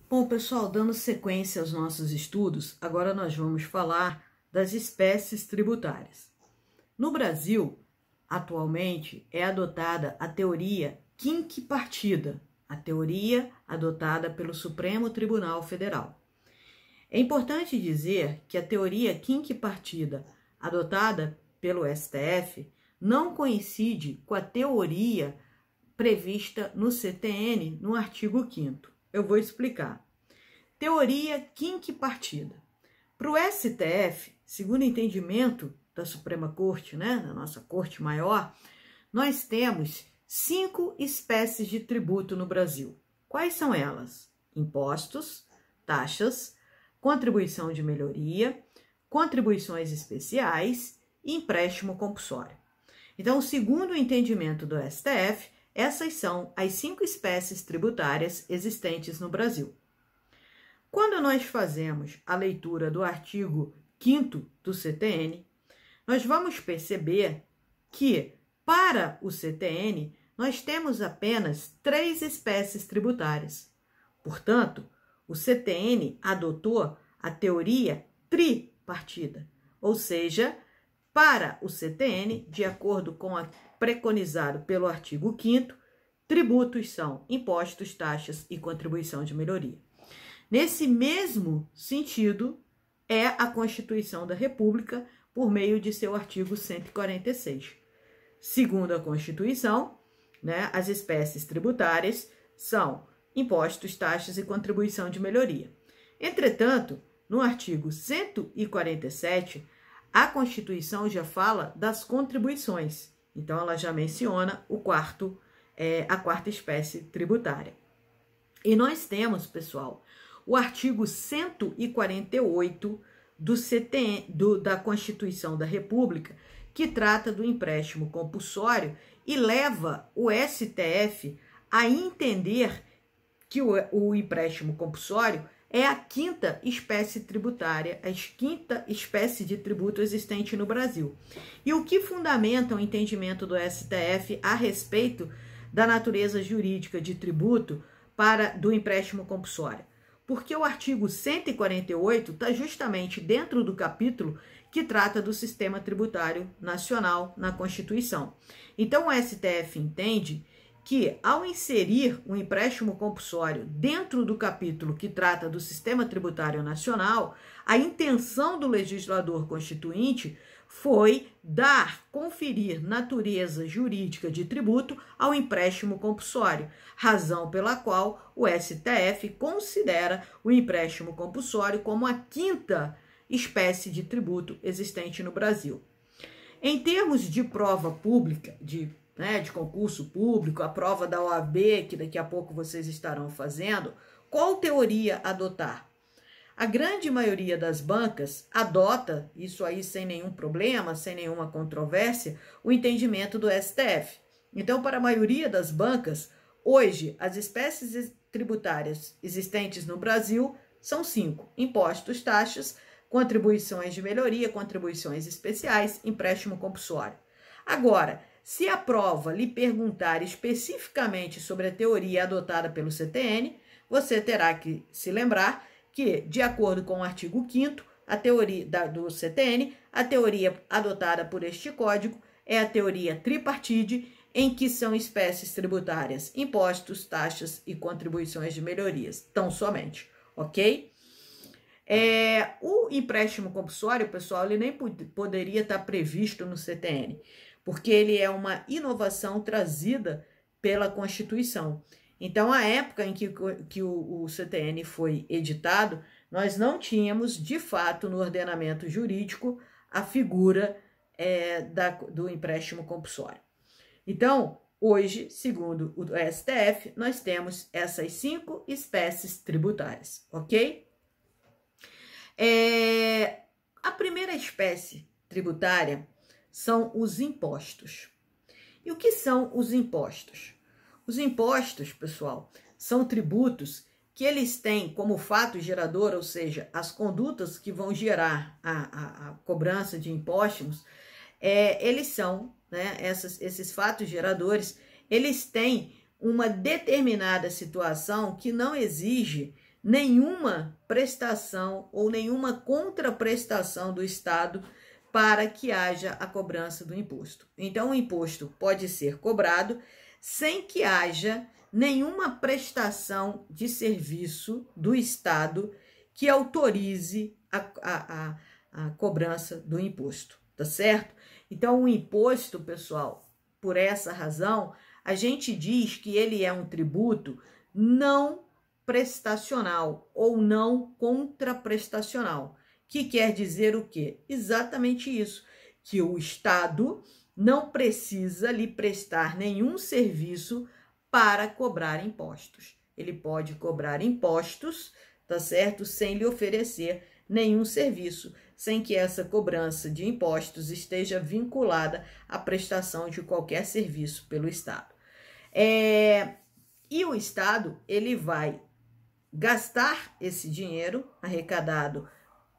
Bom, pessoal, dando sequência aos nossos estudos, agora nós vamos falar das espécies tributárias. No Brasil, atualmente, é adotada a teoria quinquipartida, a teoria adotada pelo Supremo Tribunal Federal. É importante dizer que a teoria quinquipartida adotada pelo STF não coincide com a teoria prevista no CTN, no artigo 5º. Eu vou explicar. Teoria quinquipartida. Para o STF, segundo o entendimento da Suprema Corte, da nossa Corte Maior, nós temos 5 espécies de tributo no Brasil. Quais são elas? Impostos, taxas, contribuição de melhoria, contribuições especiais e empréstimo compulsório. Então, segundo o entendimento do STF, essas são as 5 espécies tributárias existentes no Brasil. Quando nós fazemos a leitura do artigo 5º do CTN, nós vamos perceber que, para o CTN, nós temos apenas 3 espécies tributárias. Portanto, o CTN adotou a teoria tripartida, ou seja, para o CTN, de acordo com a preconizado pelo artigo 5º, tributos são impostos, taxas e contribuição de melhoria. Nesse mesmo sentido, é a Constituição da República, por meio de seu artigo 146. Segundo a Constituição, as espécies tributárias são impostos, taxas e contribuição de melhoria. Entretanto, no artigo 147, a Constituição já fala das contribuições. Então, ela já menciona a quarta espécie tributária. E nós temos, pessoal, o artigo 148 da Constituição da República, que trata do empréstimo compulsório e leva o STF a entender que o empréstimo compulsório é a 5ª espécie tributária, a 5ª espécie de tributo existente no Brasil. E o que fundamenta o entendimento do STF a respeito da natureza jurídica de tributo do empréstimo compulsório? Porque o artigo 148 está justamente dentro do capítulo que trata do sistema tributário nacional na Constituição. Então, o STF entende que, ao inserir um empréstimo compulsório dentro do capítulo que trata do sistema tributário nacional, a intenção do legislador constituinte foi conferir natureza jurídica de tributo ao empréstimo compulsório, razão pela qual o STF considera o empréstimo compulsório como a 5ª espécie de tributo existente no Brasil. Em termos de prova pública, de concurso público, a prova da OAB, que daqui a pouco vocês estarão fazendo, qual teoria adotar? A grande maioria das bancas adota, isso aí sem nenhum problema, sem nenhuma controvérsia, o entendimento do STF. Então, para a maioria das bancas, hoje, as espécies tributárias existentes no Brasil são 5: impostos, taxas, contribuições de melhoria, contribuições especiais, empréstimo compulsório. Agora, se a prova lhe perguntar especificamente sobre a teoria adotada pelo CTN, você terá que se lembrar que, de acordo com o artigo 5º, a teoria do CTN, a teoria adotada por este código é a teoria tripartite, em que são espécies tributárias, impostos, taxas e contribuições de melhorias, tão somente, ok? O empréstimo compulsório, pessoal, ele nem poderia estar previsto no CTN, porque ele é uma inovação trazida pela Constituição. Então, a época em que o CTN foi editado, nós não tínhamos, de fato, no ordenamento jurídico, a figura do empréstimo compulsório. Então, hoje, segundo o STF, nós temos essas 5 espécies tributárias, ok? A primeira espécie tributária são os impostos. E o que são os impostos? Os impostos, pessoal, são tributos que eles têm como fato gerador, ou seja, as condutas que vão gerar a cobrança de impostos, eles são, esses fatos geradores, eles têm uma determinada situação que não exige nenhuma prestação ou nenhuma contraprestação do Estado para que haja a cobrança do imposto. Então, o imposto pode ser cobrado sem que haja nenhuma prestação de serviço do Estado que autorize a cobrança do imposto, tá certo? Então, o imposto, pessoal, por essa razão, a gente diz que ele é um tributo não prestacional ou não contraprestacional, que quer dizer o quê? Exatamente isso, que o Estado não precisa lhe prestar nenhum serviço para cobrar impostos. Ele pode cobrar impostos, tá certo? Sem lhe oferecer nenhum serviço, sem que essa cobrança de impostos esteja vinculada à prestação de qualquer serviço pelo Estado. E o Estado, ele vai gastar esse dinheiro arrecadado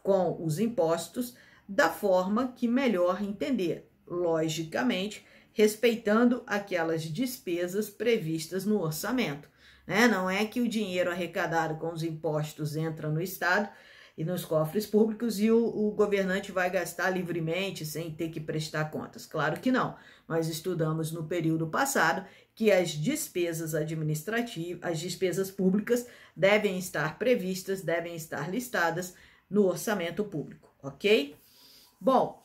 com os impostos da forma que melhor entender, logicamente, respeitando aquelas despesas previstas no orçamento, né? Não é que o dinheiro arrecadado com os impostos entra no Estado e nos cofres públicos e o governante vai gastar livremente sem ter que prestar contas. Claro que não. Nós estudamos no período passado que as despesas administrativas, as despesas públicas devem estar previstas, devem estar listadas no orçamento público, ok? Bom,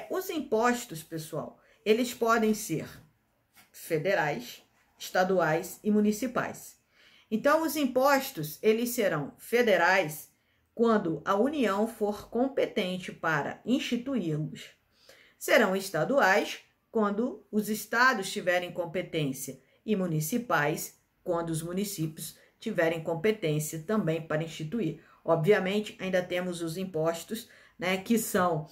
os impostos, pessoal, eles podem ser federais, estaduais e municipais. Então, os impostos, eles serão federais quando a União for competente para instituí-los. Serão estaduais quando os estados tiverem competência e municipais quando os municípios tiverem competência também para instituir. Obviamente, ainda temos os impostos, né, que são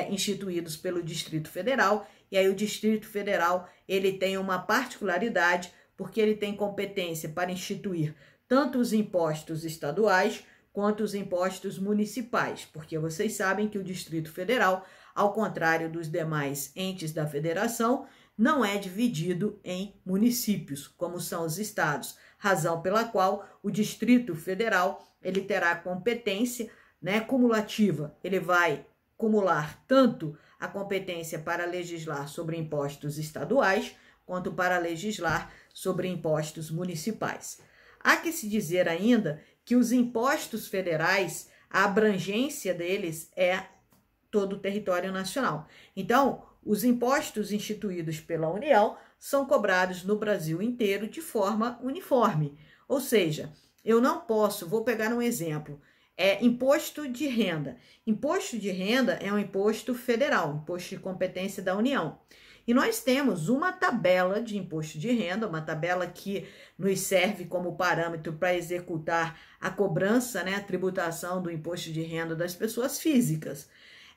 instituídos pelo Distrito Federal, e aí o Distrito Federal ele tem uma particularidade, porque ele tem competência para instituir tanto os impostos estaduais quanto os impostos municipais, porque vocês sabem que o Distrito Federal, ao contrário dos demais entes da federação, não é dividido em municípios, como são os estados, razão pela qual o Distrito Federal ele terá competência, né, cumulativa. Ele vai acumular tanto a competência para legislar sobre impostos estaduais, quanto para legislar sobre impostos municipais. Há que se dizer ainda que os impostos federais, a abrangência deles é todo o território nacional. Então, os impostos instituídos pela União são cobrados no Brasil inteiro de forma uniforme. Ou seja, eu não posso, vou pegar um exemplo, imposto de renda. Imposto de renda é um imposto federal, imposto de competência da União. E nós temos uma tabela de imposto de renda, uma tabela que nos serve como parâmetro para executar a cobrança, né, a tributação do imposto de renda das pessoas físicas.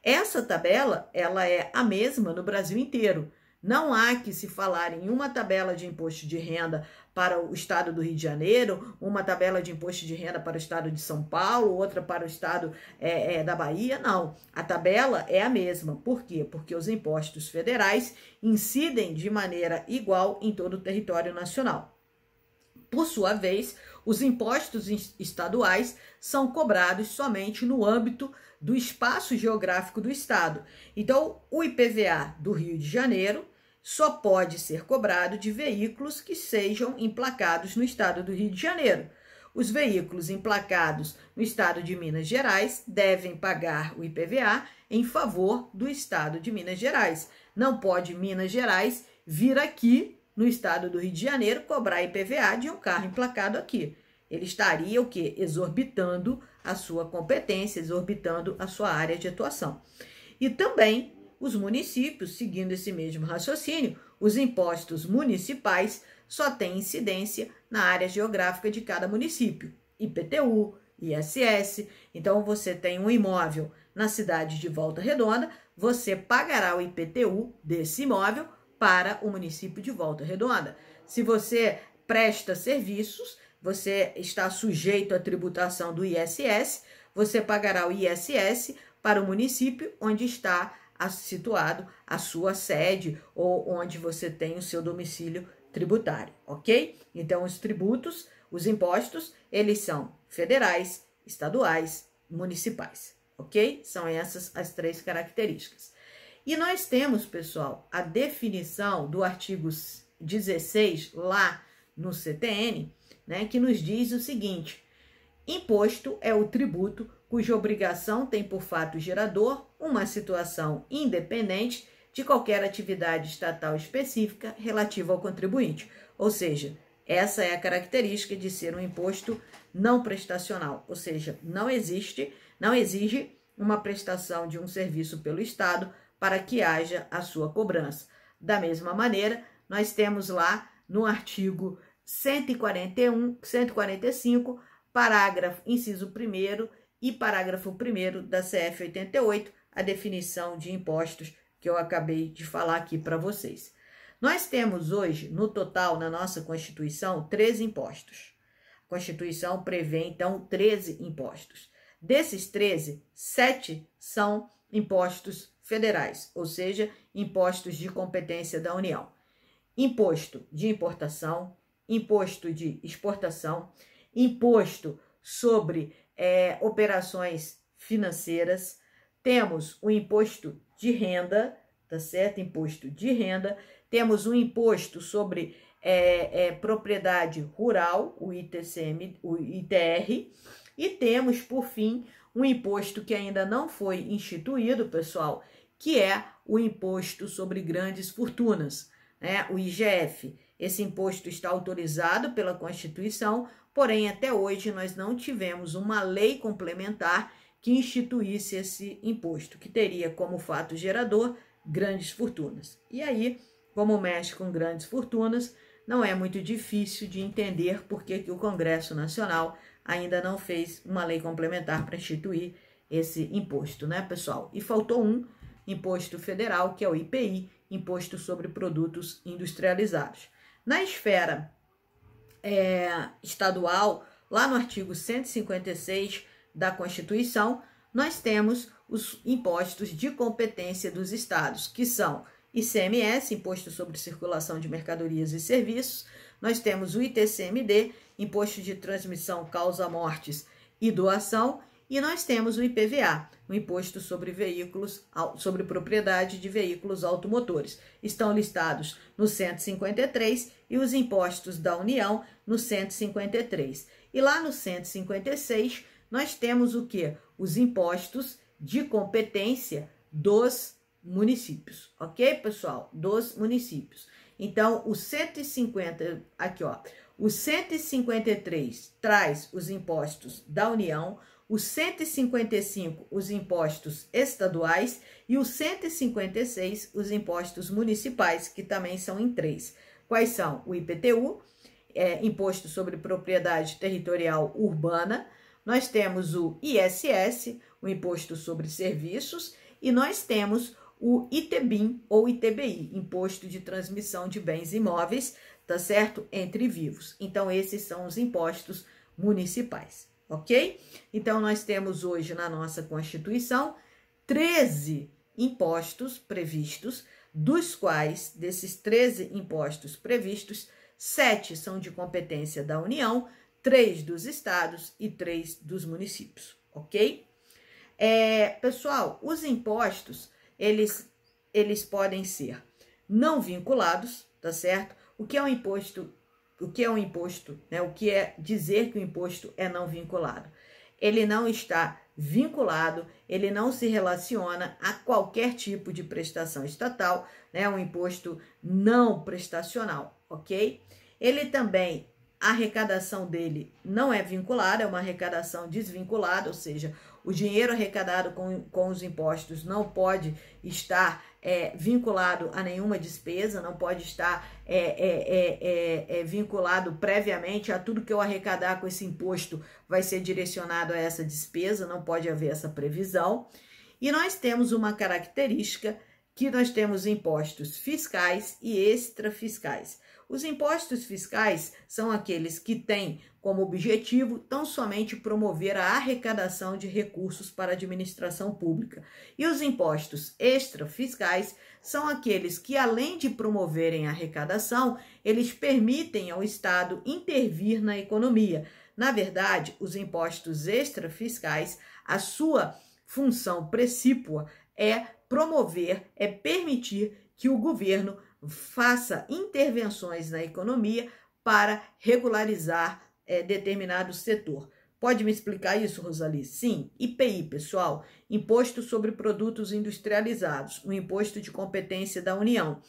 Essa tabela, ela é a mesma no Brasil inteiro. Não há que se falar em uma tabela de imposto de renda para o estado do Rio de Janeiro, uma tabela de imposto de renda para o estado de São Paulo, outra para o estado da Bahia. Não, a tabela é a mesma. Por quê? Porque os impostos federais incidem de maneira igual em todo o território nacional. Por sua vez, os impostos estaduais são cobrados somente no âmbito do espaço geográfico do estado. Então, o IPVA do Rio de Janeiro só pode ser cobrado de veículos que sejam emplacados no estado do Rio de Janeiro. Os veículos emplacados no estado de Minas Gerais devem pagar o IPVA em favor do estado de Minas Gerais. Não pode Minas Gerais vir aqui no estado do Rio de Janeiro cobrar IPVA de um carro emplacado aqui. Ele estaria o quê? Exorbitando a sua competência, exorbitando a sua área de atuação. E também os municípios, seguindo esse mesmo raciocínio, os impostos municipais só têm incidência na área geográfica de cada município. IPTU, ISS. Então, você tem um imóvel na cidade de Volta Redonda, você pagará o IPTU desse imóvel para o município de Volta Redonda. Se você presta serviços, você está sujeito à tributação do ISS, você pagará o ISS para o município onde está situado a sua sede ou onde você tem o seu domicílio tributário, ok? Então, os tributos, Os impostos, eles são federais, estaduais, municipais, ok? São essas as 3 características. E nós temos, pessoal, a definição do artigo 16 lá no CTN, né, que nos diz o seguinte: imposto é o tributo cuja obrigação tem por fato gerador uma situação independente de qualquer atividade estatal específica relativa ao contribuinte. Ou seja, essa é a característica de ser um imposto não prestacional, ou seja, não exige uma prestação de um serviço pelo Estado para que haja a sua cobrança. Da mesma maneira, nós temos lá no artigo 145, parágrafo inciso 1º e parágrafo 1º da CF 88, a definição de impostos que eu acabei de falar aqui para vocês. Nós temos hoje, no total, na nossa Constituição, 13 impostos. A Constituição prevê, então, 13 impostos. Desses 13, 7 são impostos federais, ou seja, impostos de competência da União. Imposto de importação, imposto de exportação, imposto sobre operações financeiras, temos o imposto de renda, tá certo? Imposto de renda, temos o imposto sobre propriedade rural, o ITR, e temos, por fim, um imposto que ainda não foi instituído, pessoal, que é o imposto sobre grandes fortunas, né? O IGF. Esse imposto está autorizado pela Constituição, porém, até hoje, nós não tivemos uma lei complementar que instituísse esse imposto, que teria como fato gerador grandes fortunas. E aí, como mexe com grandes fortunas, não é muito difícil de entender por que o Congresso Nacional ainda não fez uma lei complementar para instituir esse imposto, né, pessoal? E faltou um imposto federal, que é o IPI, Imposto sobre Produtos Industrializados. Na esfera estadual, lá no artigo 156 da Constituição, nós temos os impostos de competência dos estados, que são ICMS, Imposto sobre Circulação de Mercadorias e Serviços, nós temos o ITCMD, Imposto de Transmissão, Causa-Mortes e Doação, e nós temos o IPVA, o Imposto sobre Veículos, sobre Propriedade de Veículos Automotores. Estão listados no 153 e os impostos da União no 153. E lá no 156, nós temos o quê? Os impostos de competência dos municípios, ok, pessoal? Dos municípios. Então, o 150, aqui ó, o 153 traz os impostos da União, o 155 os impostos estaduais e o 156 os impostos municipais, que também são em 3. Quais são? O IPTU, Imposto sobre Propriedade Territorial Urbana, nós temos o ISS, o Imposto sobre Serviços, e nós temos o ITBIM ou ITBI, Imposto de Transmissão de Bens Imóveis, tá certo? Entre vivos. Então, esses são os impostos municipais, ok? Então, nós temos hoje na nossa Constituição 13 impostos previstos, dos quais, desses 13 impostos previstos, 7 são de competência da União, 3 dos estados e 3 dos municípios, ok? Pessoal, os impostos, eles podem ser não vinculados, tá certo? O que é um imposto? O que é um imposto, né? O que é dizer que o imposto é não vinculado? Ele não está vinculado, ele não se relaciona a qualquer tipo de prestação estatal, né? Um imposto não prestacional, ok? Ele também, a arrecadação dele não é vinculada, é uma arrecadação desvinculada, ou seja, o dinheiro arrecadado com os impostos não pode estar vinculado a nenhuma despesa, não pode estar vinculado previamente a tudo que eu arrecadar com esse imposto vai ser direcionado a essa despesa, não pode haver essa previsão. E nós temos uma característica que nós temos impostos fiscais e extrafiscais. Os impostos fiscais são aqueles que têm como objetivo tão somente promover a arrecadação de recursos para a administração pública. E os impostos extrafiscais são aqueles que, além de promoverem a arrecadação, eles permitem ao Estado intervir na economia. Na verdade, os impostos extrafiscais, a sua função precípua é promover, é permitir que o governo faça intervenções na economia para regularizar determinado setor. Pode me explicar isso, Rosali? Sim, IPI, pessoal, Imposto sobre Produtos Industrializados, o imposto de competência da União.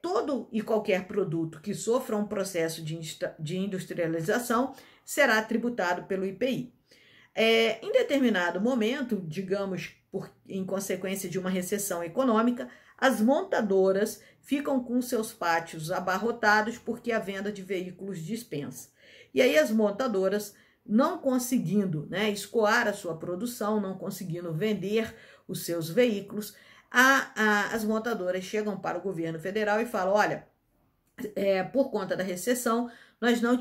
Todo e qualquer produto que sofra um processo de industrialização será tributado pelo IPI. Em determinado momento, digamos, em consequência de uma recessão econômica, as montadoras ficam com seus pátios abarrotados porque a venda de veículos dispensa. E aí as montadoras, não conseguindo escoar a sua produção, não conseguindo vender os seus veículos, as montadoras chegam para o governo federal e falam, olha, por conta da recessão, nós não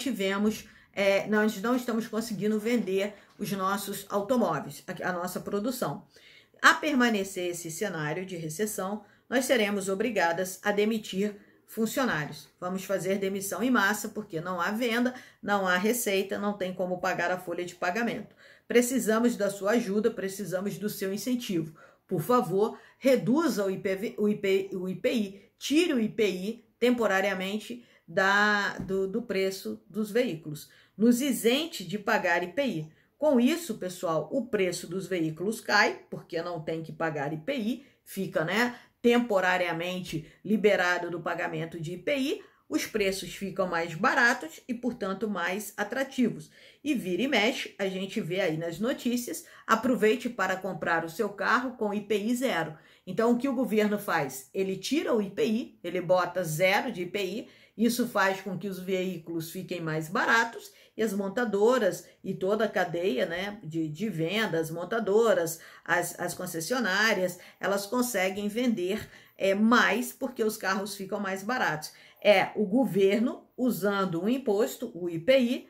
estamos conseguindo vender os nossos automóveis, a nossa produção. A permanecer esse cenário de recessão, nós seremos obrigadas a demitir funcionários. Vamos fazer demissão em massa, porque não há venda, não há receita, não tem como pagar a folha de pagamento. Precisamos da sua ajuda, precisamos do seu incentivo. Por favor, reduza o IPI, tire o IPI temporariamente do preço dos veículos. Nos isente de pagar IPI. Com isso, pessoal, o preço dos veículos cai, porque não tem que pagar IPI, fica, temporariamente liberado do pagamento de IPI, os preços ficam mais baratos e, portanto, mais atrativos. E vira e mexe, a gente vê aí nas notícias, aproveite para comprar o seu carro com IPI zero. Então, o que o governo faz? Ele tira o IPI, ele bota zero de IPI, isso faz com que os veículos fiquem mais baratos e as montadoras e toda a cadeia de vendas, montadoras, as concessionárias, elas conseguem vender mais porque os carros ficam mais baratos. O governo usando o imposto, o IPI,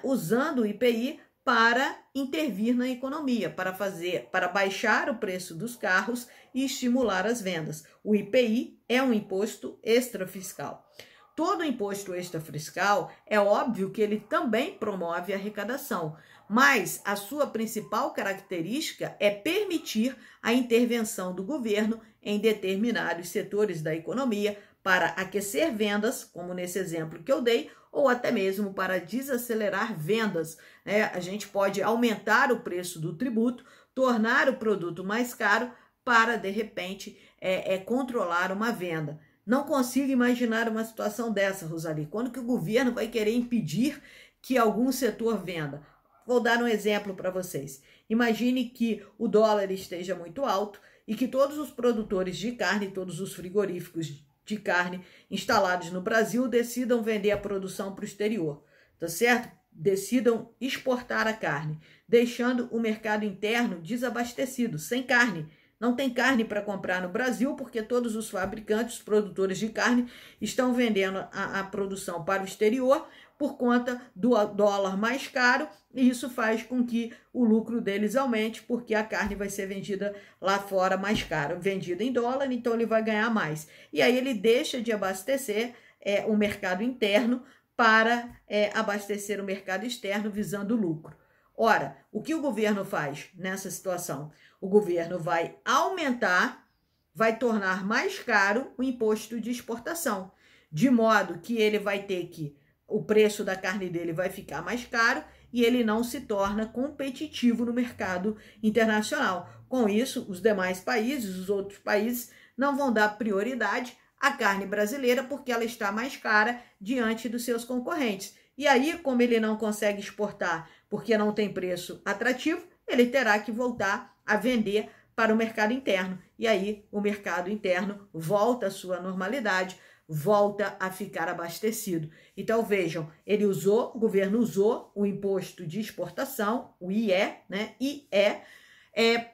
usando o IPI para intervir na economia, para baixar o preço dos carros e estimular as vendas. O IPI é um imposto extrafiscal. Todo imposto extrafiscal, é óbvio que ele também promove a arrecadação, mas a sua principal característica é permitir a intervenção do governo em determinados setores da economia para aquecer vendas, como nesse exemplo que eu dei, ou até mesmo para desacelerar vendas. A gente pode aumentar o preço do tributo, tornar o produto mais caro para, de repente, controlar uma venda. Não consigo imaginar uma situação dessa, Rosali. Quando que o governo vai querer impedir que algum setor venda? Vou dar um exemplo para vocês. Imagine que o dólar esteja muito alto e que todos os produtores de carne, todos os frigoríficos de carne instalados no Brasil decidam vender a produção para o exterior, tá certo? Decidam exportar a carne, deixando o mercado interno desabastecido, sem carne. Não tem carne para comprar no Brasil porque todos os fabricantes, os produtores de carne, estão vendendo a produção para o exterior por conta do dólar mais caro, e isso faz com que o lucro deles aumente, porque a carne vai ser vendida lá fora mais caro, vendida em dólar, então ele vai ganhar mais. E aí ele deixa de abastecer o mercado interno para abastecer o mercado externo visando lucro. Ora, o que o governo faz nessa situação? O governo vai aumentar, vai tornar mais caro o imposto de exportação, de modo que ele vai ter que, o preço da carne dele vai ficar mais caro e ele não se torna competitivo no mercado internacional. Com isso, os demais países, os outros países, não vão dar prioridade à carne brasileira porque ela está mais cara diante dos seus concorrentes. E aí, como ele não consegue exportar porque não tem preço atrativo, ele terá que voltar a vender para o mercado interno. E aí o mercado interno volta à sua normalidade, volta a ficar abastecido. Então vejam, o governo usou o imposto de exportação, o IE,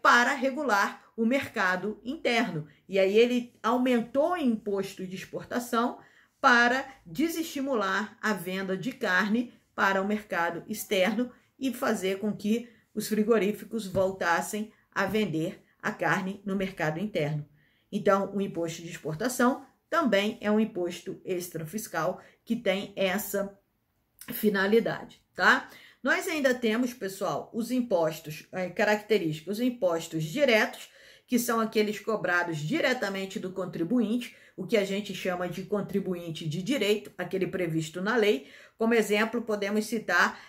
para regular o mercado interno. E aí ele aumentou o imposto de exportação para desestimular a venda de carne para o mercado externo e fazer com que os frigoríficos voltassem a vender a carne no mercado interno. Então, o imposto de exportação também é um imposto extrafiscal que tem essa finalidade, tá? Nós ainda temos, pessoal, os impostos característicos, os impostos diretos, que são aqueles cobrados diretamente do contribuinte, o que a gente chama de contribuinte de direito, aquele previsto na lei. Como exemplo, podemos citar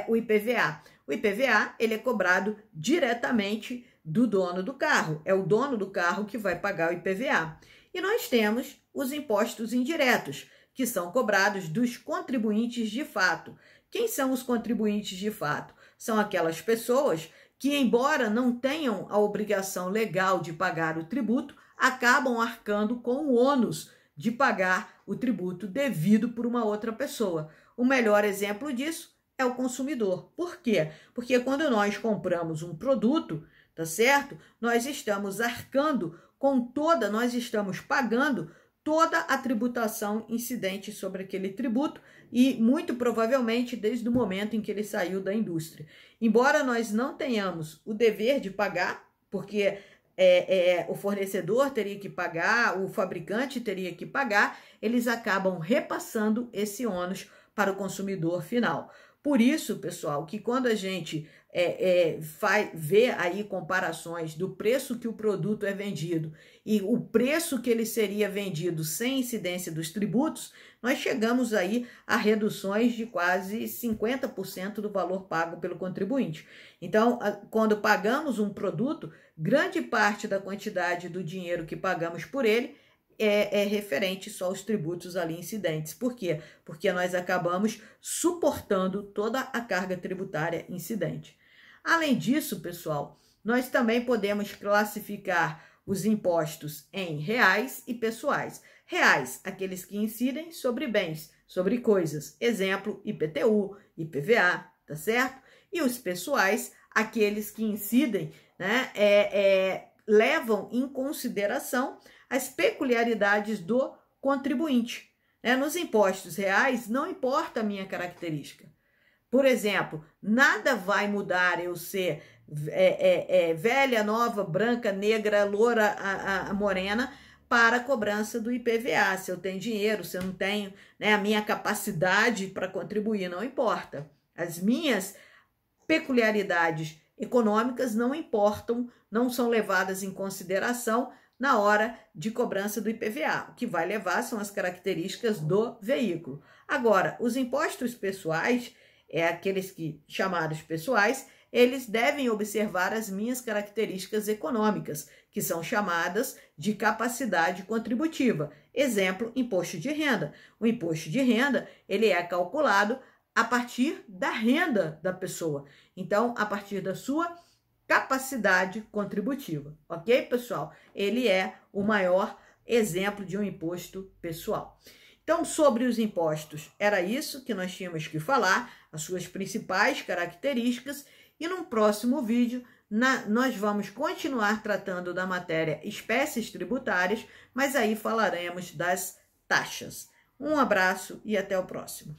o IPVA. O IPVA, ele é cobrado diretamente do dono do carro. É o dono do carro que vai pagar o IPVA. E nós temos os impostos indiretos, que são cobrados dos contribuintes de fato. Quem são os contribuintes de fato? São aquelas pessoas que, embora não tenham a obrigação legal de pagar o tributo, acabam arcando com o ônus de pagar o tributo devido por uma outra pessoa. O melhor exemplo disso é o consumidor. Por quê? Porque quando nós compramos um produto, tá certo? Nós estamos arcando nós estamos pagando toda a tributação incidente sobre aquele tributo e, muito provavelmente, desde o momento em que ele saiu da indústria. Embora nós não tenhamos o dever de pagar, porque o fornecedor teria que pagar, o fabricante teria que pagar, eles acabam repassando esse ônus para o consumidor final. Por isso, pessoal, que quando a gente vê aí comparações do preço que o produto é vendido e o preço que ele seria vendido sem incidência dos tributos, nós chegamos aí a reduções de quase 50% do valor pago pelo contribuinte. Então, quando pagamos um produto, grande parte da quantidade do dinheiro que pagamos por ele é referente só aos tributos ali incidentes. Por quê? Porque nós acabamos suportando toda a carga tributária incidente. Além disso, pessoal, nós também podemos classificar os impostos em reais e pessoais. Reais, aqueles que incidem sobre bens, sobre coisas. Exemplo, IPTU, IPVA, tá certo? E os pessoais, aqueles que incidem, né, levam em consideração as peculiaridades do contribuinte. Nos impostos reais, não importa a minha característica. Por exemplo, nada vai mudar eu ser velha, nova, branca, negra, loura, morena, para a cobrança do IPVA. Se eu tenho dinheiro, se eu não tenho, a minha capacidade para contribuir, não importa. As minhas peculiaridades econômicas não importam, não são levadas em consideração na hora de cobrança do IPVA. O que vai levar são as características do veículo. Agora, os impostos pessoais, aqueles chamados pessoais, eles devem observar as minhas características econômicas, que são chamadas de capacidade contributiva. Exemplo, imposto de renda. O imposto de renda, ele é calculado a partir da renda da pessoa. Então, a partir da sua capacidade contributiva, ok, pessoal? Ele é o maior exemplo de um imposto pessoal. Então, sobre os impostos, era isso que nós tínhamos que falar, as suas principais características, e num próximo vídeo nós vamos continuar tratando da matéria espécies tributárias, mas aí falaremos das taxas. Um abraço e até o próximo.